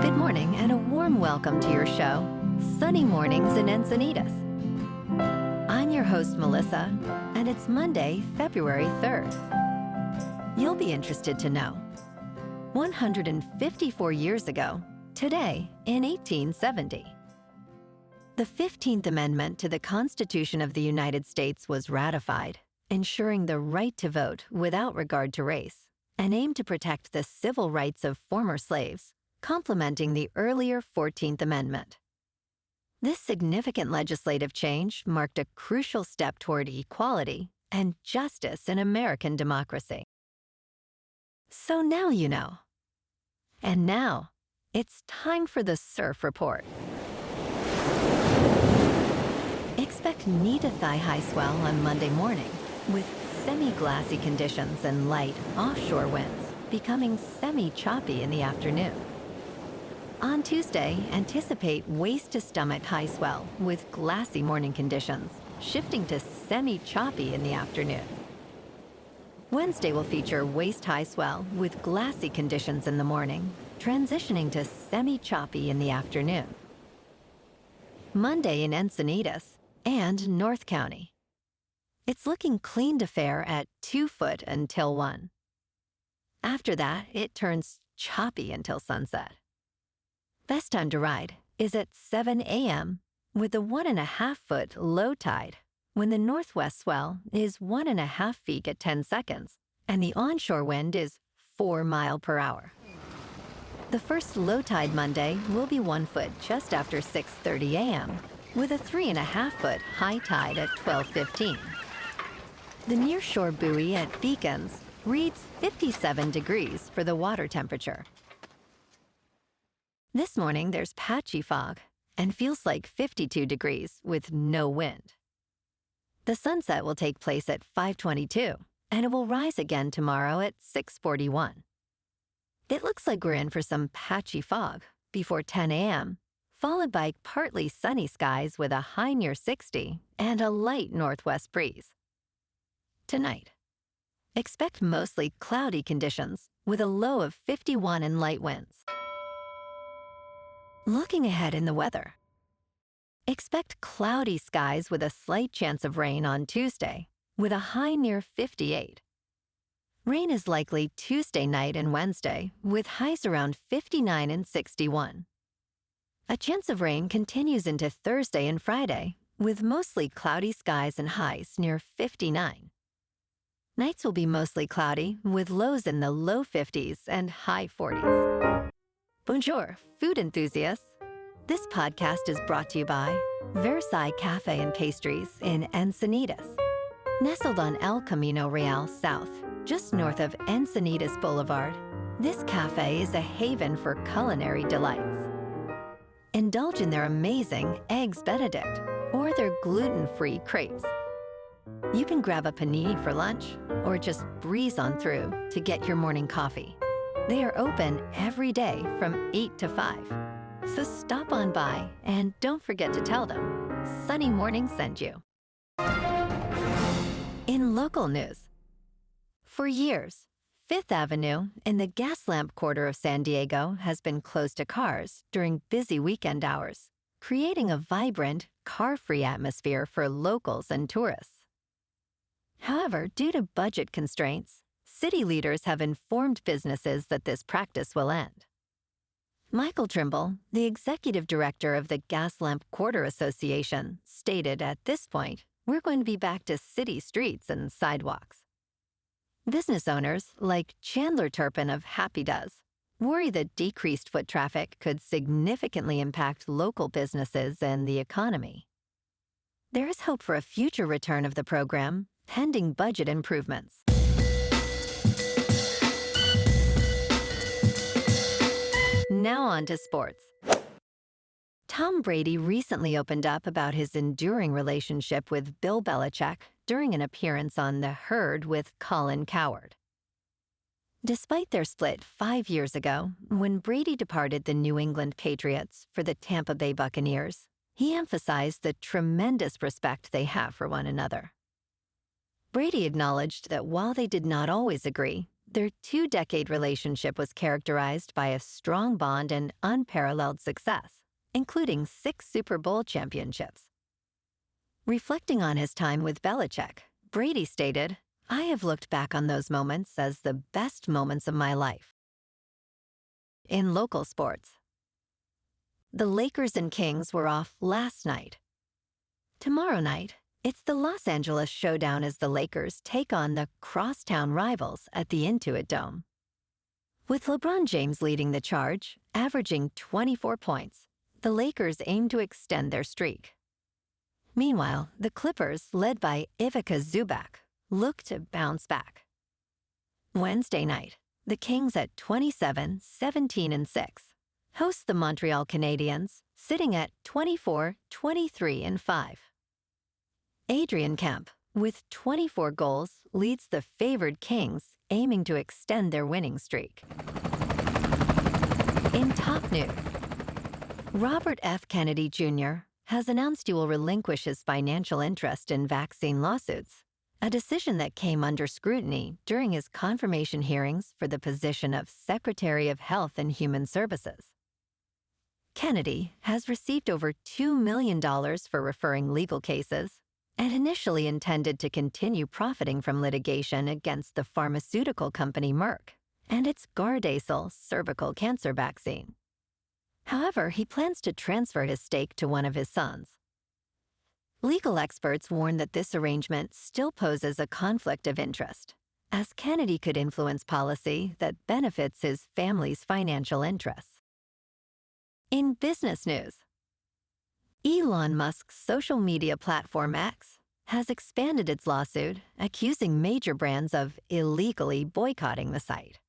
Good morning and a warm welcome to your show, Sunny Mornings in Encinitas. I'm your host, Melissa, and it's Monday, February 3rd. You'll be interested to know, 154 years ago, today in 1870, the 15th Amendment to the Constitution of the United States was ratified, ensuring the right to vote without regard to race, and aimed to protect the civil rights of former slaves, complementing the earlier 14th Amendment. This significant legislative change marked a crucial step toward equality and justice in American democracy. So now you know. And now, it's time for the Surf Report. Expect knee-to-thigh high swell on Monday morning, with semi-glassy conditions and light offshore winds becoming semi-choppy in the afternoon. On Tuesday, anticipate waist-to-stomach high swell with glassy morning conditions, shifting to semi-choppy in the afternoon. Wednesday will feature waist-high swell with glassy conditions in the morning, transitioning to semi-choppy in the afternoon. Monday in Encinitas and North County. It's looking clean to fair at 2 foot until 1. After that, it turns choppy until sunset. Best time to ride is at 7 a.m. with a 1.5 foot low tide when the northwest swell is 1.5 feet at 10 seconds and the onshore wind is 4 miles per hour. The first low tide Monday will be 1 foot just after 6:30 a.m. with a 3.5 foot high tide at 12:15. The nearshore buoy at Beacons reads 57 degrees for the water temperature. This morning, there's patchy fog and feels like 52 degrees with no wind. The sunset will take place at 5:22, and it will rise again tomorrow at 6:41. It looks like we're in for some patchy fog before 10 a.m., followed by partly sunny skies with a high near 60 and a light northwest breeze. Tonight, expect mostly cloudy conditions with a low of 51 and light winds. Looking ahead in the weather. Expect cloudy skies with a slight chance of rain on Tuesday, with a high near 58. Rain is likely Tuesday night and Wednesday, with highs around 59 and 61. A chance of rain continues into Thursday and Friday, with mostly cloudy skies and highs near 59. Nights will be mostly cloudy, with lows in the low 50s and high 40s. Bonjour, food enthusiasts. This podcast is brought to you by Versailles Cafe and Pastries in Encinitas. Nestled on El Camino Real South, just north of Encinitas Boulevard, this cafe is a haven for culinary delights. Indulge in their amazing Eggs Benedict or their gluten-free crepes. You can grab a panini for lunch or just breeze on through to get your morning coffee. They are open every day from 8 to 5. So stop on by and don't forget to tell them Sunny Morning sent you. In local news. For years, Fifth Avenue in the Gaslamp quarter of San Diego has been closed to cars during busy weekend hours, creating a vibrant, car-free atmosphere for locals and tourists. However, due to budget constraints, city leaders have informed businesses that this practice will end. Michael Trimble, the executive director of the Gaslamp Quarter Association, stated at this point, we're going to be back to city streets and sidewalks. Business owners, like Chandler Turpin of Happy Does, worry that decreased foot traffic could significantly impact local businesses and the economy. There is hope for a future return of the program, pending budget improvements. Now on to sports. Tom Brady recently opened up about his enduring relationship with Bill Belichick during an appearance on The Herd with Colin Cowherd. Despite their split 5 years ago, when Brady departed the New England Patriots for the Tampa Bay Buccaneers, he emphasized the tremendous respect they have for one another. Brady acknowledged that while they did not always agree, Their 2-decade relationship was characterized by a strong bond and unparalleled success, including 6 Super Bowl championships. Reflecting on his time with Belichick, Brady stated, "I have looked back on those moments as the best moments of my life." In local sports, the Lakers and Kings were off last night. Tomorrow night, it's the Los Angeles Showdown as the Lakers take on the crosstown rivals at the Intuit Dome. With LeBron James leading the charge, averaging 24 points, the Lakers aim to extend their streak. Meanwhile, the Clippers, led by Ivica Zubac, look to bounce back. Wednesday night, the Kings at 27-17-6 host the Montreal Canadiens, sitting at 24-23-5. Adrian Kemp, with 24 goals, leads the favored Kings, aiming to extend their winning streak. In top news, Robert F. Kennedy Jr. has announced he will relinquish his financial interest in vaccine lawsuits, a decision that came under scrutiny during his confirmation hearings for the position of Secretary of Health and Human Services. Kennedy has received over $2 million for referring legal cases and initially intended to continue profiting from litigation against the pharmaceutical company Merck and its Gardasil cervical cancer vaccine. However, he plans to transfer his stake to one of his sons. Legal experts warn that this arrangement still poses a conflict of interest, as Kennedy could influence policy that benefits his family's financial interests. In business news, Elon Musk's social media platform X has expanded its lawsuit, accusing major brands of illegally boycotting the site.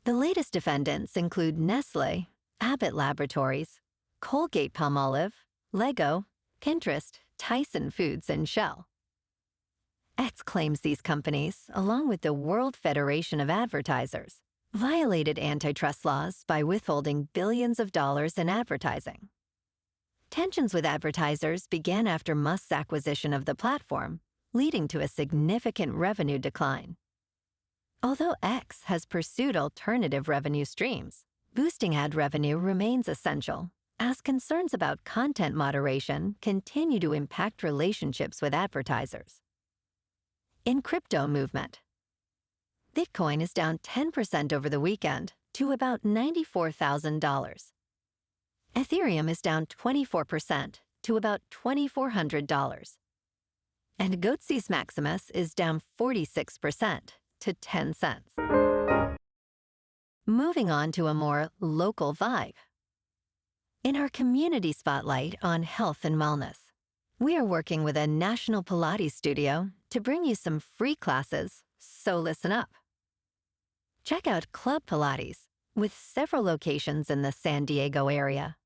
The latest defendants include Nestlé, Abbott Laboratories, Colgate-Palmolive, Lego, Pinterest, Tyson Foods, and Shell. X claims these companies, along with the World Federation of Advertisers, violated antitrust laws by withholding billions of dollars in advertising. Tensions with advertisers began after Musk's acquisition of the platform, leading to a significant revenue decline. Although X has pursued alternative revenue streams, boosting ad revenue remains essential, as concerns about content moderation continue to impact relationships with advertisers. In crypto movement, Bitcoin is down 10% over the weekend to about $94,000. Ethereum is down 24% to about $2,400. And Goatse's Maximus is down 46% to 10 cents. Moving on to a more local vibe. In our community spotlight on health and wellness, we are working with a national Pilates studio to bring you some free classes, so listen up. Check out Club Pilates, with several locations in the San Diego area.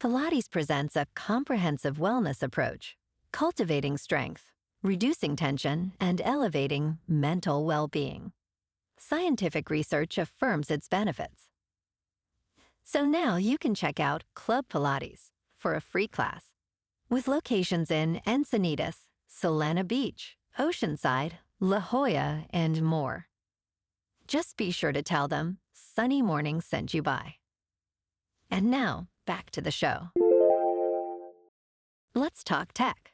Pilates presents a comprehensive wellness approach, cultivating strength, reducing tension, and elevating mental well-being. Scientific research affirms its benefits. So now you can check out Club Pilates for a free class, with locations in Encinitas, Solana Beach, Oceanside, La Jolla, and more. Just be sure to tell them Sunny Morning sent you by. And now, back to the show. Let's talk tech.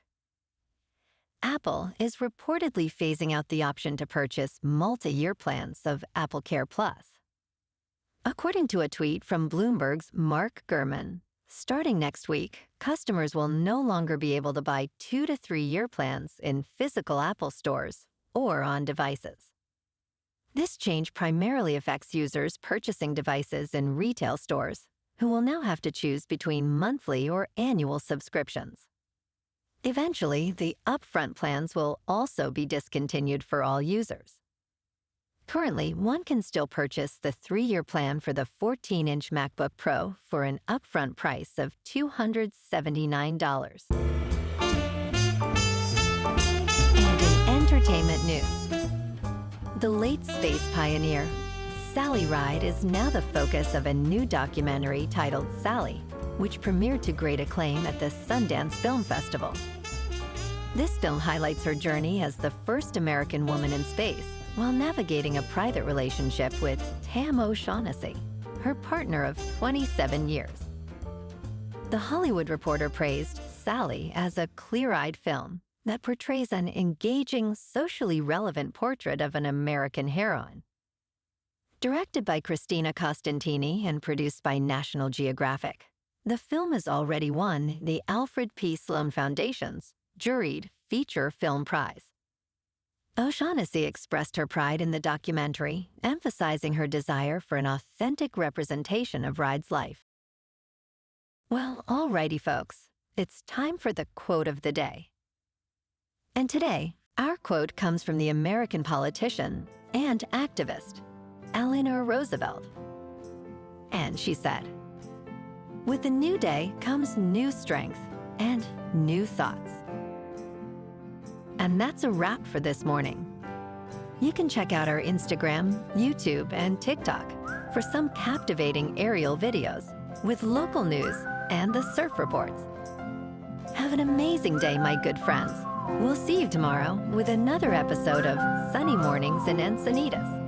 Apple is reportedly phasing out the option to purchase multi-year plans of AppleCare Plus. According to a tweet from Bloomberg's Mark Gurman, starting next week, customers will no longer be able to buy 2 to 3 year plans in physical Apple stores or on devices. This change primarily affects users purchasing devices in retail stores, who will now have to choose between monthly or annual subscriptions. Eventually, the upfront plans will also be discontinued for all users. Currently, one can still purchase the 3-year plan for the 14-inch MacBook Pro for an upfront price of $279. And in entertainment news, the late space pioneer, Sally Ride, is now the focus of a new documentary titled Sally, which premiered to great acclaim at the Sundance Film Festival. This film highlights her journey as the first American woman in space while navigating a private relationship with Tam O'Shaughnessy, her partner of 27 years. The Hollywood Reporter praised Sally as a clear-eyed film that portrays an engaging, socially relevant portrait of an American heroine. Directed by Christina Costantini and produced by National Geographic, the film has already won the Alfred P. Sloan Foundation's juried Feature Film Prize. O'Shaughnessy expressed her pride in the documentary, emphasizing her desire for an authentic representation of Ride's life. Well, alrighty, folks, it's time for the quote of the day. And today, our quote comes from the American politician and activist, Eleanor Roosevelt. And she said, "With the new day comes new strength and new thoughts." And that's a wrap for this morning. You can check out our Instagram, YouTube, and TikTok for some captivating aerial videos with local news and the surf reports. Have an amazing day, my good friends. We'll see you tomorrow with another episode of Sunny Mornings in Encinitas.